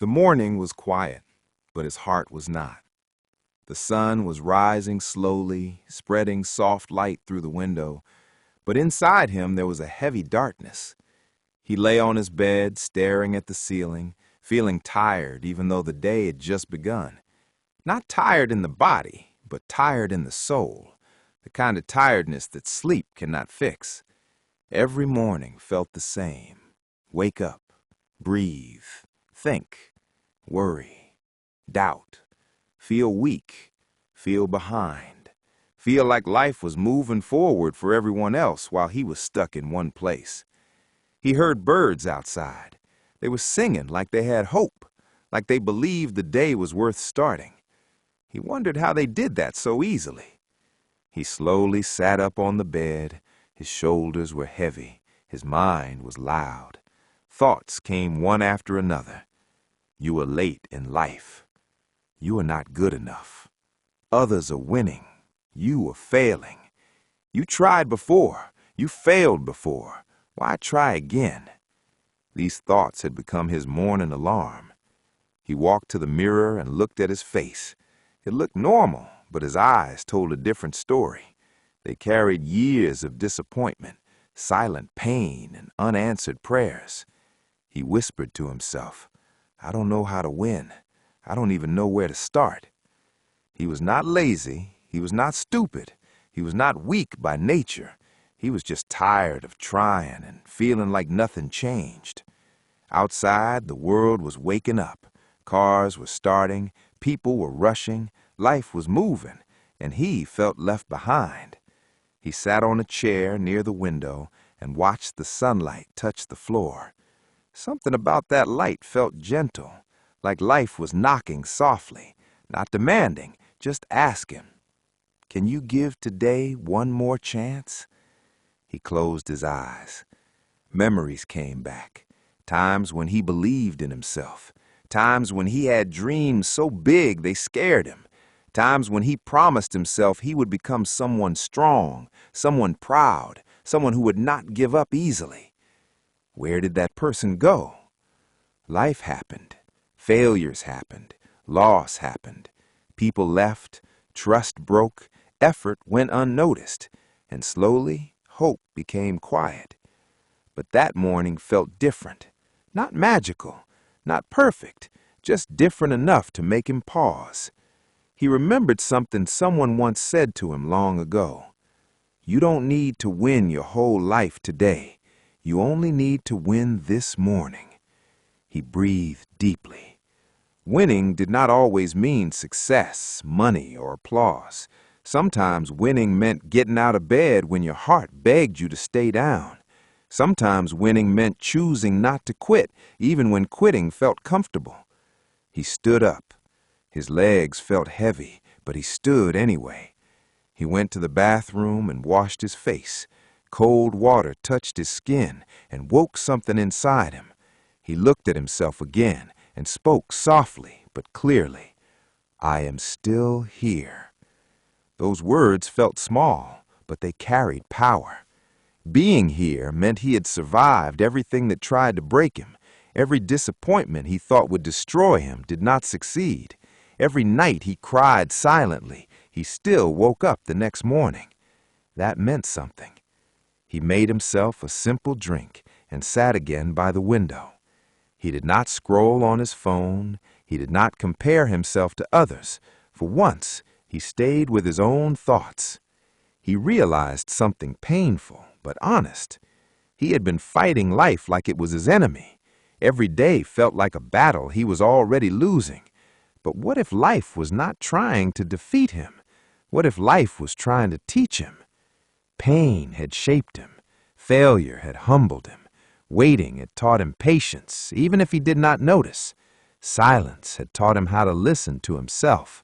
The morning was quiet, but his heart was not. The sun was rising slowly, spreading soft light through the window, but inside him there was a heavy darkness. He lay on his bed, staring at the ceiling, feeling tired even though the day had just begun. Not tired in the body, but tired in the soul, the kind of tiredness that sleep cannot fix. Every morning felt the same. Wake up, breathe, think, worry, doubt, feel weak, feel behind, feel like life was moving forward for everyone else while he was stuck in one place. He heard birds outside. They were singing like they had hope, like they believed the day was worth starting. He wondered how they did that so easily. He slowly sat up on the bed. His shoulders were heavy. His mind was loud. Thoughts came one after another. You are late in life. You are not good enough. Others are winning. You are failing. You tried before. You failed before. Why try again? These thoughts had become his morning alarm. He walked to the mirror and looked at his face. It looked normal, but his eyes told a different story. They carried years of disappointment, silent pain, and unanswered prayers. He whispered to himself, "I don't know how to win. I don't even know where to start." He was not lazy. He was not stupid. He was not weak by nature. He was just tired of trying and feeling like nothing changed. Outside, the world was waking up. Cars were starting. People were rushing. Life was moving, and he felt left behind. He sat on a chair near the window and watched the sunlight touch the floor. Something about that light felt gentle, like life was knocking softly, not demanding, just asking, "Can you give today one more chance?" He closed his eyes. Memories came back, times when he believed in himself, times when he had dreams so big they scared him, times when he promised himself he would become someone strong, someone proud, someone who would not give up easily. Where did that person go? Life happened. Failures happened. Loss happened. People left. Trust broke. Effort went unnoticed. And slowly, hope became quiet. But that morning felt different. Not magical. Not perfect. Just different enough to make him pause. He remembered something someone once said to him long ago. You don't need to win your whole life today. You only need to win this morning. He breathed deeply. Winning did not always mean success, money, or applause. Sometimes winning meant getting out of bed when your heart begged you to stay down. Sometimes winning meant choosing not to quit, even when quitting felt comfortable. He stood up. His legs felt heavy, but he stood anyway. He went to the bathroom and washed his face. Cold water touched his skin and woke something inside him. He looked at himself again and spoke softly but clearly. I am still here. Those words felt small, but they carried power. Being here meant he had survived everything that tried to break him. Every disappointment he thought would destroy him did not succeed. Every night he cried silently, he still woke up the next morning. That meant something. He made himself a simple drink and sat again by the window. He did not scroll on his phone. He did not compare himself to others. For once, he stayed with his own thoughts. He realized something painful but honest. He had been fighting life like it was his enemy. Every day felt like a battle he was already losing. But what if life was not trying to defeat him? What if life was trying to teach him? Pain had shaped him. Failure had humbled him. Waiting had taught him patience, even if he did not notice. Silence had taught him how to listen to himself.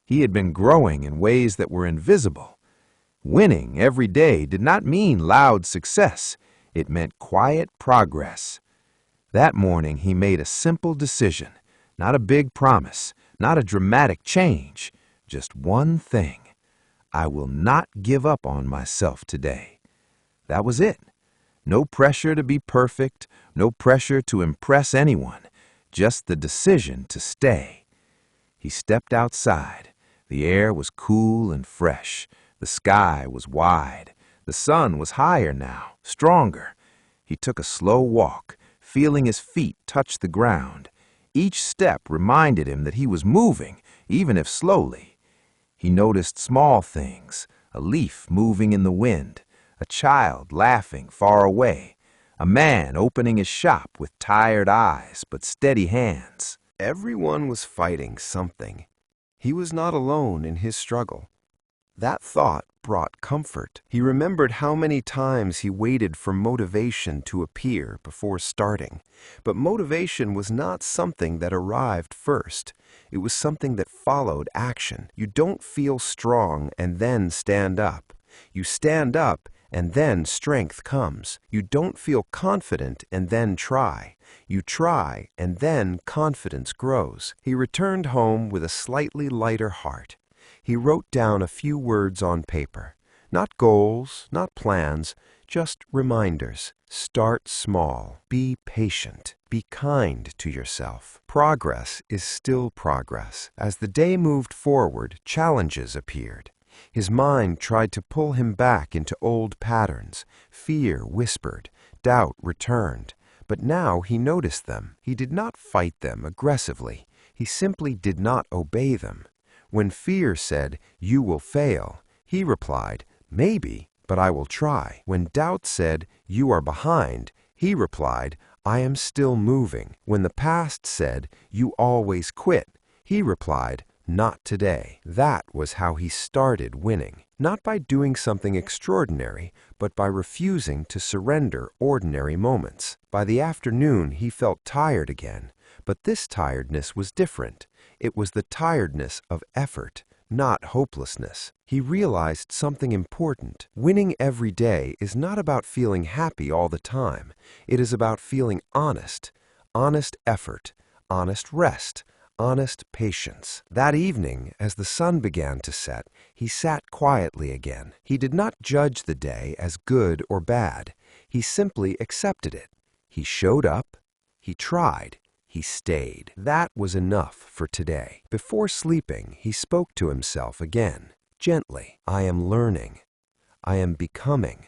He had been growing in ways that were invisible. Winning every day did not mean loud success. It meant quiet progress. That morning he made a simple decision, not a big promise, not a dramatic change, just one thing. I will not give up on myself today. That was it. No pressure to be perfect, no pressure to impress anyone, just the decision to stay. He stepped outside. The air was cool and fresh. The sky was wide. The sun was higher now, stronger. He took a slow walk, feeling his feet touch the ground. Each step reminded him that he was moving, even if slowly. He noticed small things, a leaf moving in the wind, a child laughing far away, a man opening his shop with tired eyes but steady hands. Everyone was fighting something. He was not alone in his struggle. That thought brought comfort. He remembered how many times he waited for motivation to appear before starting. But motivation was not something that arrived first. It was something that followed action. You don't feel strong and then stand up. You stand up and then strength comes. You don't feel confident and then try. You try and then confidence grows. He returned home with a slightly lighter heart. He wrote down a few words on paper. Not goals, not plans, just reminders. Start small. Be patient. Be kind to yourself. Progress is still progress. As the day moved forward, challenges appeared. His mind tried to pull him back into old patterns. Fear whispered. Doubt returned. But now he noticed them. He did not fight them aggressively. He simply did not obey them. When fear said, "You will fail," he replied, "Maybe, but I will try." When doubt said, "You are behind," he replied, "I am still moving." When the past said, "You always quit," he replied, "Not today." That was how he started winning. Not by doing something extraordinary, but by refusing to surrender ordinary moments. By the afternoon, he felt tired again, but this tiredness was different. It was the tiredness of effort, not hopelessness. He realized something important. Winning every day is not about feeling happy all the time. It is about feeling honest. Honest effort, honest rest, honest patience. That evening, as the sun began to set, he sat quietly again. He did not judge the day as good or bad. He simply accepted it. He showed up. He tried. He stayed. That was enough for today. Before sleeping, he spoke to himself again, gently. I am learning. I am becoming.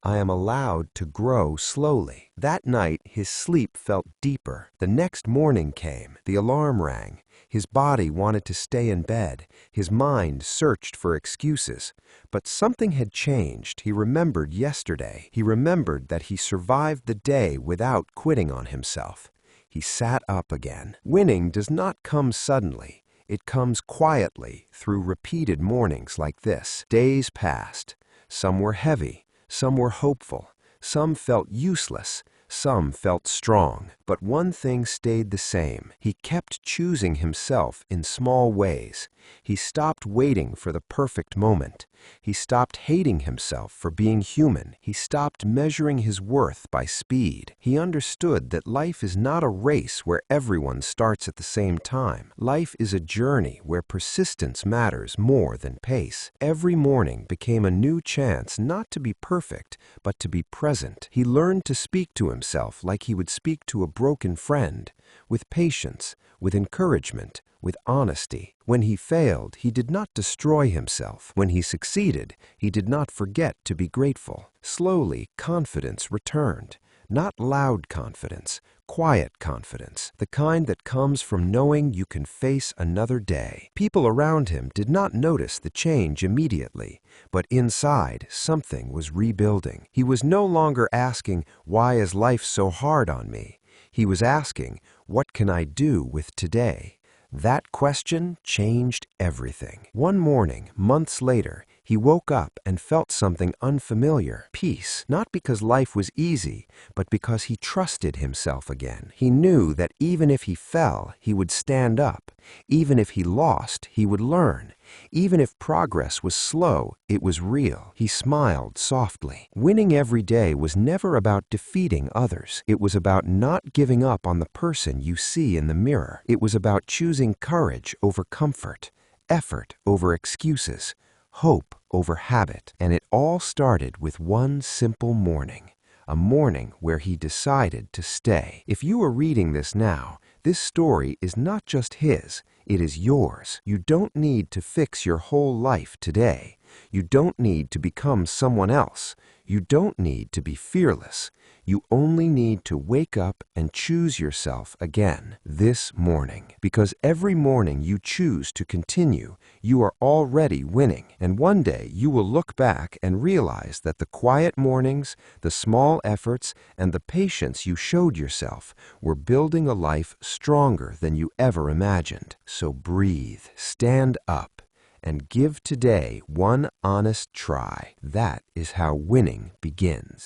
I am allowed to grow slowly. That night, his sleep felt deeper. The next morning came. The alarm rang. His body wanted to stay in bed. His mind searched for excuses. But something had changed. He remembered yesterday. He remembered that he survived the day without quitting on himself. He sat up again. Winning does not come suddenly. It comes quietly through repeated mornings like this. Days passed. Some were heavy. Some were hopeful. Some felt useless. Some felt strong. But one thing stayed the same. He kept choosing himself in small ways. He stopped waiting for the perfect moment. He stopped hating himself for being human. He stopped measuring his worth by speed. He understood that life is not a race where everyone starts at the same time. Life is a journey where persistence matters more than pace. Every morning became a new chance not to be perfect, but to be present. He learned to speak to himself like he would speak to a broken friend, with patience, with encouragement, with honesty. When he failed, he did not destroy himself. When he succeeded, he did not forget to be grateful. Slowly, confidence returned. Not loud confidence, quiet confidence, the kind that comes from knowing you can face another day. People around him did not notice the change immediately, but inside, something was rebuilding. He was no longer asking, "Why is life so hard on me?" He was asking, "What can I do with today?" That question changed everything. One morning, months later, he woke up and felt something unfamiliar. Peace, not because life was easy, but because he trusted himself again. He knew that even if he fell, he would stand up. Even if he lost, he would learn. Even if progress was slow, it was real. He smiled softly. Winning every day was never about defeating others. It was about not giving up on the person you see in the mirror. It was about choosing courage over comfort, effort over excuses, hope over habit. And it all started with one simple morning. A morning where he decided to stay. If you are reading this now, This story is not just his, it is yours. You don't need to fix your whole life today. You don't need to become someone else. You don't need to be fearless. You only need to wake up and choose yourself again this morning. Because every morning you choose to continue, you are already winning. And one day you will look back and realize that the quiet mornings, the small efforts, and the patience you showed yourself were building a life stronger than you ever imagined. So breathe, stand up, and give today one honest try. That is how winning begins.